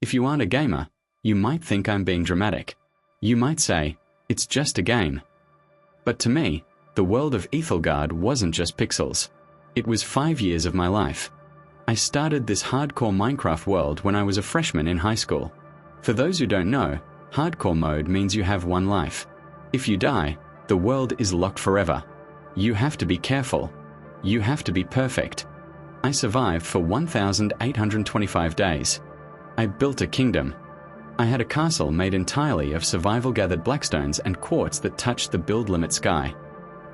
If you aren't a gamer, you might think I'm being dramatic. You might say, it's just a game. But to me, the world of Ethelgard wasn't just pixels. It was 5 years of my life. I started this hardcore Minecraft world when I was a freshman in high school. For those who don't know, hardcore mode means you have one life. If you die, the world is locked forever. You have to be careful. You have to be perfect. I survived for 1,825 days. I built a kingdom. I had a castle made entirely of survival-gathered blackstones and quartz that touched the build limit sky.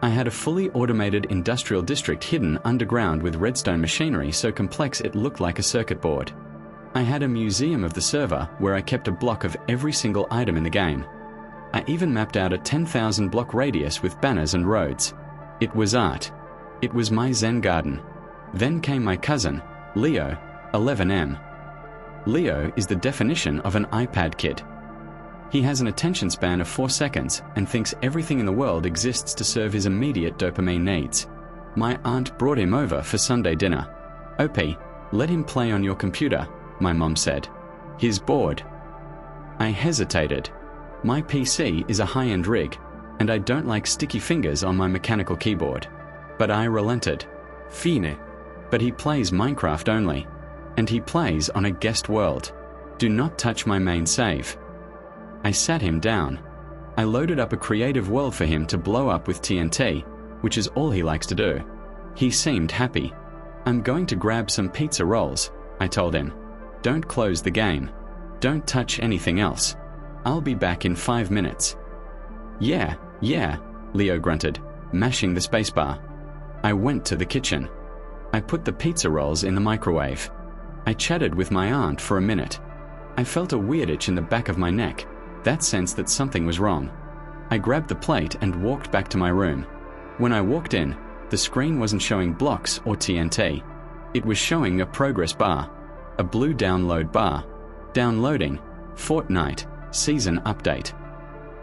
I had a fully automated industrial district hidden underground with redstone machinery so complex it looked like a circuit board. I had a museum of the server where I kept a block of every single item in the game. I even mapped out a 10,000 block radius with banners and roads. It was art. It was my Zen garden. Then came my cousin, Leo, 11M. Leo is the definition of an iPad kid. He has an attention span of 4 seconds and thinks everything in the world exists to serve his immediate dopamine needs. My aunt brought him over for Sunday dinner. "Opie, let him play on your computer," my mom said. "He's bored." I hesitated. My PC is a high-end rig, and I don't like sticky fingers on my mechanical keyboard. But I relented. Fine. But he plays Minecraft only. And he plays on a guest world. Do not touch my main save. I sat him down. I loaded up a creative world for him to blow up with TNT, which is all he likes to do. He seemed happy. "I'm going to grab some pizza rolls," I told him. "Don't close the game. Don't touch anything else. I'll be back in 5 minutes." Yeah, Leo grunted, mashing the spacebar. I went to the kitchen. I put the pizza rolls in the microwave. I chatted with my aunt for a minute. I felt a weird itch in the back of my neck, that sense that something was wrong. I grabbed the plate and walked back to my room. When I walked in, the screen wasn't showing blocks or TNT. It was showing a progress bar, a blue download bar. Downloading, Fortnite, season update.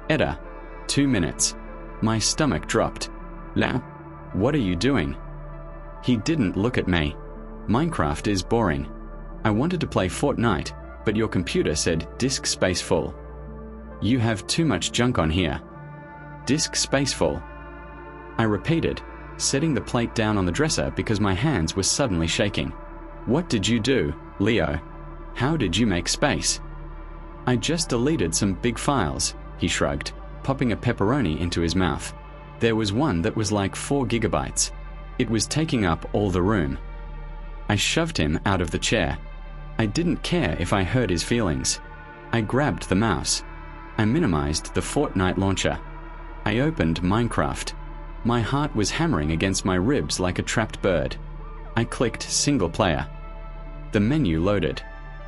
Edda, 2 minutes. My stomach dropped. "La? What are you doing?" He didn't look at me. "Minecraft is boring. I wanted to play Fortnite, but your computer said disk space full. You have too much junk on here. Disk space full." I repeated, setting the plate down on the dresser because my hands were suddenly shaking. "What did you do, Leo? How did you make space?" "I just deleted some big files," he shrugged, popping a pepperoni into his mouth. There was one that was like 4 gigabytes. It was taking up all the room. I shoved him out of the chair. I didn't care if I hurt his feelings. I grabbed the mouse. I minimized the Fortnite launcher. I opened Minecraft. My heart was hammering against my ribs like a trapped bird. I clicked single player. The menu loaded.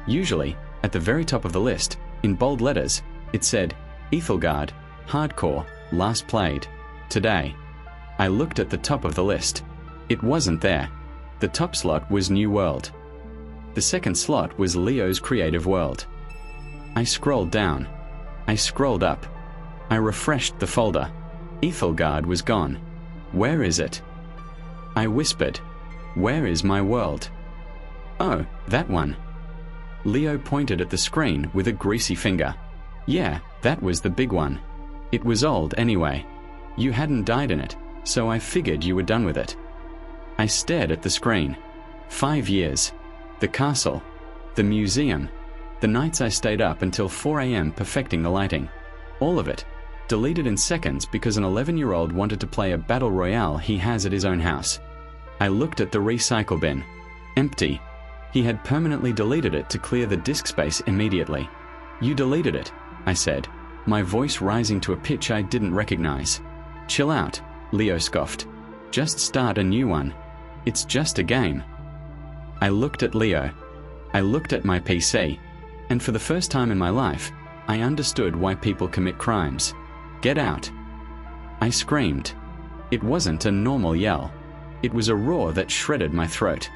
Usually, at the very top of the list, in bold letters, it said, "Ethelgard, Hardcore, last played, today." I looked at the top of the list. It wasn't there. The top slot was New World. The second slot was Leo's Creative World. I scrolled down. I scrolled up. I refreshed the folder. Ethelgard was gone. Where is it? I whispered, "Where is my world?" "Oh, that one." Leo pointed at the screen with a greasy finger. "Yeah, that was the big one. It was old anyway. You hadn't died in it, so I figured you were done with it." I stared at the screen. 5 years. The castle. The museum. The nights I stayed up until 4 a.m. perfecting the lighting. All of it. Deleted in seconds because an 11-year-old wanted to play a battle royale he has at his own house. I looked at the recycle bin. Empty. He had permanently deleted it to clear the disk space immediately. "You deleted it," I said, my voice rising to a pitch I didn't recognize. "Chill out," Leo scoffed. "Just start a new one. It's just a game." I looked at Leo. I looked at my PC. And for the first time in my life, I understood why people commit crimes. "Get out." I screamed. It wasn't a normal yell. It was a roar that shredded my throat.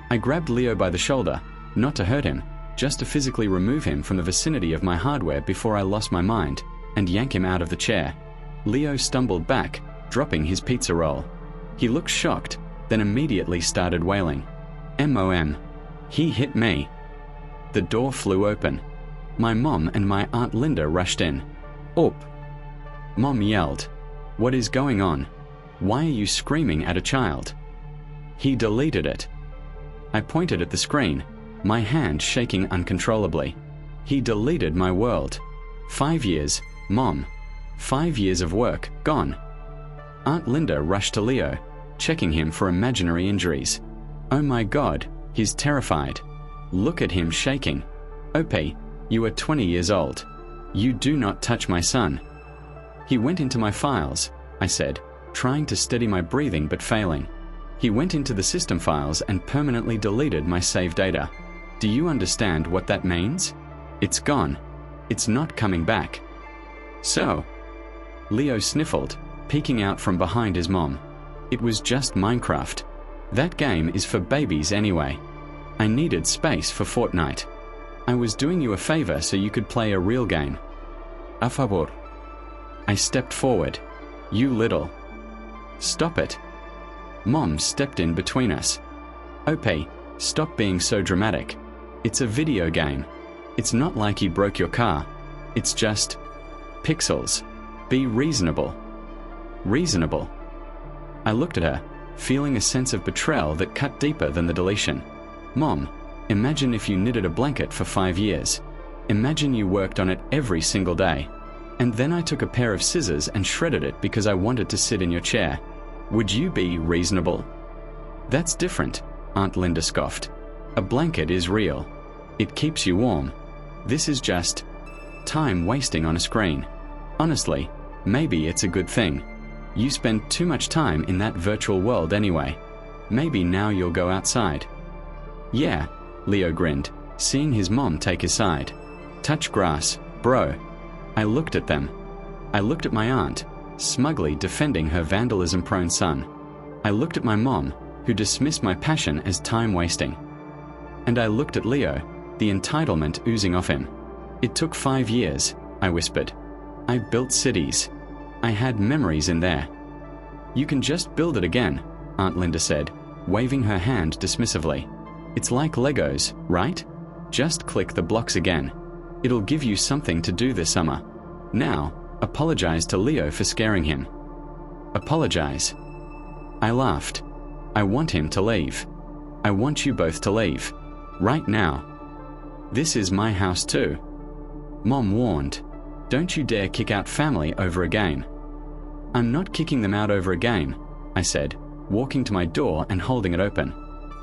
I grabbed Leo by the shoulder, not to hurt him, just to physically remove him from the vicinity of my hardware before I lost my mind, and yank him out of the chair. Leo stumbled back, dropping his pizza roll. He looked shocked, then immediately started wailing. "Mom. He hit me." The door flew open. My mom and my Aunt Linda rushed in. Up! Mom yelled. What is going on? Why are you screaming at a child? He deleted it. I pointed at the screen, my hand shaking uncontrollably. He deleted my world. 5 years, Mom. 5 years of work, gone. Aunt Linda rushed to Leo, checking him for imaginary injuries. Oh my God, he's terrified. Look at him shaking. OP, you are 20 years old. You do not touch my son. He went into my files, I said, trying to steady my breathing but failing. He went into the system files and permanently deleted my save data. Do you understand what that means? It's gone. It's not coming back. So, Leo sniffled, peeking out from behind his mom. It was just Minecraft. That game is for babies anyway. I needed space for Fortnite. I was doing you a favor so you could play a real game. A favor. I stepped forward. You little. Stop it. Mom stepped in between us. OP, stop being so dramatic. It's a video game. It's not like he broke your car. It's just pixels. Be reasonable. Reasonable. I looked at her, feeling a sense of betrayal that cut deeper than the deletion. Mom, imagine if you knitted a blanket for 5 years. Imagine you worked on it every single day. And then I took a pair of scissors and shredded it because I wanted to sit in your chair. Would you be reasonable? That's different, Aunt Linda scoffed. A blanket is real. It keeps you warm. This is just time wasting on a screen. Honestly, maybe it's a good thing. You spend too much time in that virtual world anyway. Maybe now you'll go outside. Yeah, Leo grinned, seeing his mom take his side. Touch grass, bro. I looked at them. I looked at my aunt, smugly defending her vandalism-prone son. I looked at my mom, who dismissed my passion as time wasting. And I looked at Leo, the entitlement oozing off him. It took 5 years, I whispered. I built cities. I had memories in there. You can just build it again, Aunt Linda said, waving her hand dismissively. It's like Legos, right? Just click the blocks again. It'll give you something to do this summer. Now, apologize to Leo for scaring him. Apologize. I laughed. I want him to leave. I want you both to leave. Right now. This is my house too. Mom warned. Don't you dare kick out family over a game. I'm not kicking them out over a game, I said, walking to my door and holding it open.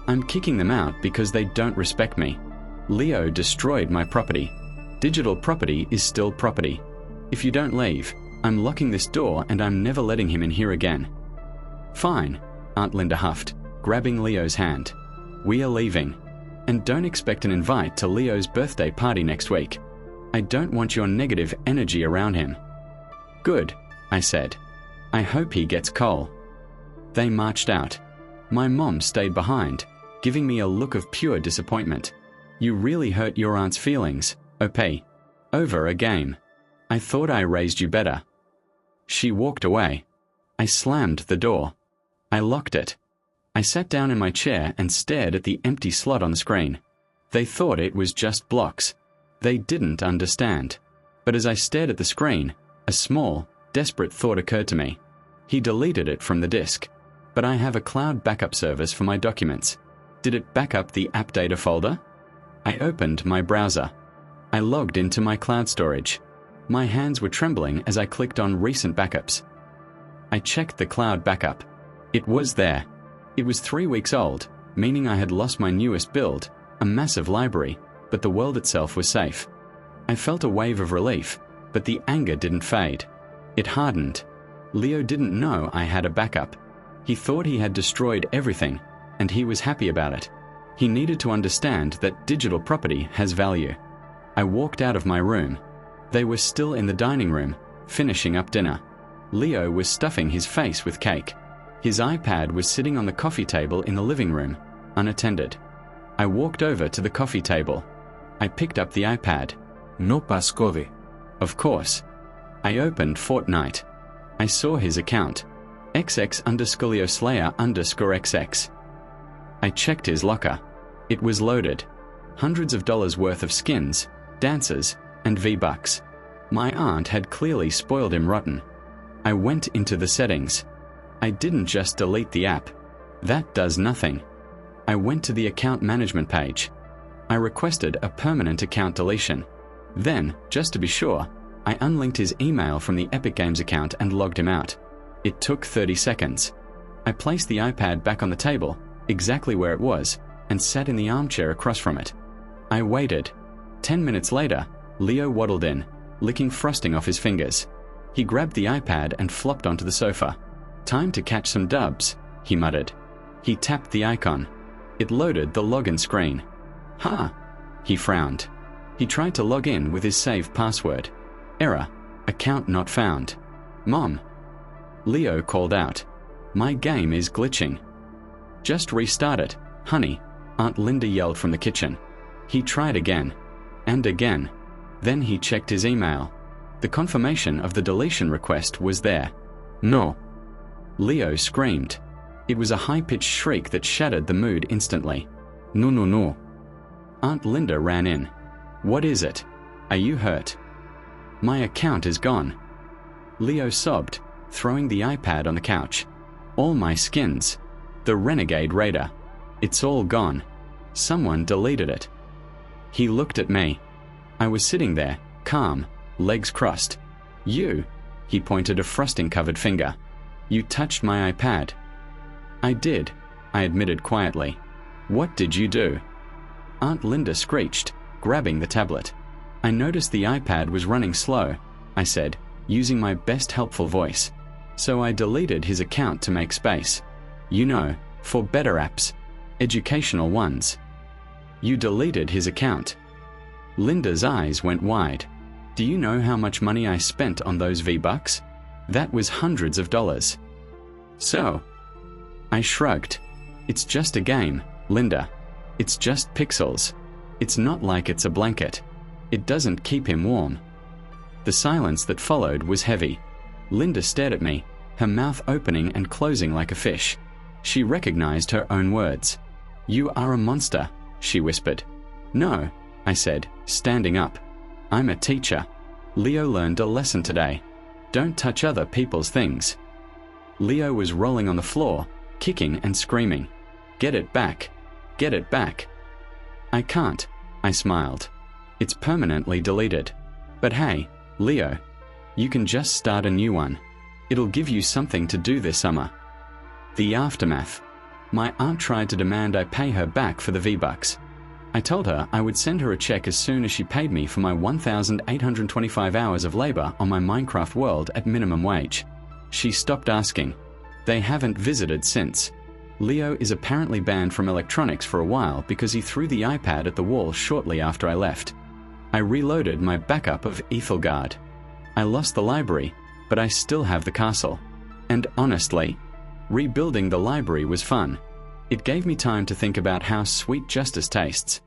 I'm kicking them out because they don't respect me. Leo destroyed my property. Digital property is still property. If you don't leave, I'm locking this door and I'm never letting him in here again. Fine, Aunt Linda huffed, grabbing Leo's hand. We are leaving. And don't expect an invite to Leo's birthday party next week. I don't want your negative energy around him. Good, I said. I hope he gets coal. They marched out. My mom stayed behind, giving me a look of pure disappointment. You really hurt your aunt's feelings, OP. Over a game. I thought I raised you better. She walked away. I slammed the door. I locked it. I sat down in my chair and stared at the empty slot on the screen. They thought it was just blocks. They didn't understand. But as I stared at the screen, a small, desperate thought occurred to me. He deleted it from the disk. But I have a cloud backup service for my documents. Did it back up the app data folder? I opened my browser. I logged into my cloud storage. My hands were trembling as I clicked on recent backups. I checked the cloud backup. It was there. It was 3 weeks old, meaning I had lost my newest build, a massive library, but the world itself was safe. I felt a wave of relief, but the anger didn't fade. It hardened. Leo didn't know I had a backup. He thought he had destroyed everything, and he was happy about it. He needed to understand that digital property has value. I walked out of my room. They were still in the dining room, finishing up dinner. Leo was stuffing his face with cake. His iPad was sitting on the coffee table in the living room, unattended. I walked over to the coffee table. I picked up the iPad. No pascode. Of course. I opened Fortnite. I saw his account. XX_Slayer_XX. I checked his locker. It was loaded. Hundreds of dollars worth of skins, dances, and V-Bucks. My aunt had clearly spoiled him rotten. I went into the settings. I didn't just delete the app. That does nothing. I went to the account management page. I requested a permanent account deletion. Then, just to be sure, I unlinked his email from the Epic Games account and logged him out. It took 30 seconds. I placed the iPad back on the table, exactly where it was, and sat in the armchair across from it. I waited. 10 minutes later, Leo waddled in, licking frosting off his fingers. He grabbed the iPad and flopped onto the sofa. "Time to catch some dubs," he muttered. He tapped the icon. It loaded the login screen. "Huh," he frowned. He tried to log in with his saved password. Error. Account not found. "Mom." Leo called out. "My game is glitching." "Just restart it, honey," Aunt Linda yelled from the kitchen. He tried again. And again. Then he checked his email. The confirmation of the deletion request was there. "No." Leo screamed. It was a high-pitched shriek that shattered the mood instantly. "No, no, no." Aunt Linda ran in. "What is it? Are you hurt?" "My account is gone." Leo sobbed, throwing the iPad on the couch. "All my skins. The Renegade Raider. It's all gone. Someone deleted it." He looked at me. I was sitting there, calm, legs crossed. "You," he pointed a frosting-covered finger. "You touched my iPad." "I did," I admitted quietly. "What did you do?" Aunt Linda screeched, grabbing the tablet. "I noticed the iPad was running slow," I said, using my best helpful voice. "So I deleted his account to make space. You know, for better apps. Educational ones." "You deleted his account?" Linda's eyes went wide. "Do you know how much money I spent on those V-Bucks? That was hundreds of dollars." "So?" I shrugged. "It's just a game, Linda. It's just pixels. It's not like it's a blanket. It doesn't keep him warm." The silence that followed was heavy. Linda stared at me, her mouth opening and closing like a fish. She recognized her own words. "You are a monster," she whispered. "No," I said, standing up. "I'm a teacher. Leo learned a lesson today. Don't touch other people's things." Leo was rolling on the floor, kicking and screaming. "Get it back! Get it back!" "I can't," I smiled. "It's permanently deleted. But hey, Leo, you can just start a new one. It'll give you something to do this summer." The aftermath. My aunt tried to demand I pay her back for the V-Bucks. I told her I would send her a check as soon as she paid me for my 1,825 hours of labor on my Minecraft world at minimum wage. She stopped asking. They haven't visited since. Leo is apparently banned from electronics for a while because he threw the iPad at the wall shortly after I left. I reloaded my backup of Ethelgard. I lost the library, but I still have the castle. And honestly, rebuilding the library was fun. It gave me time to think about how sweet justice tastes.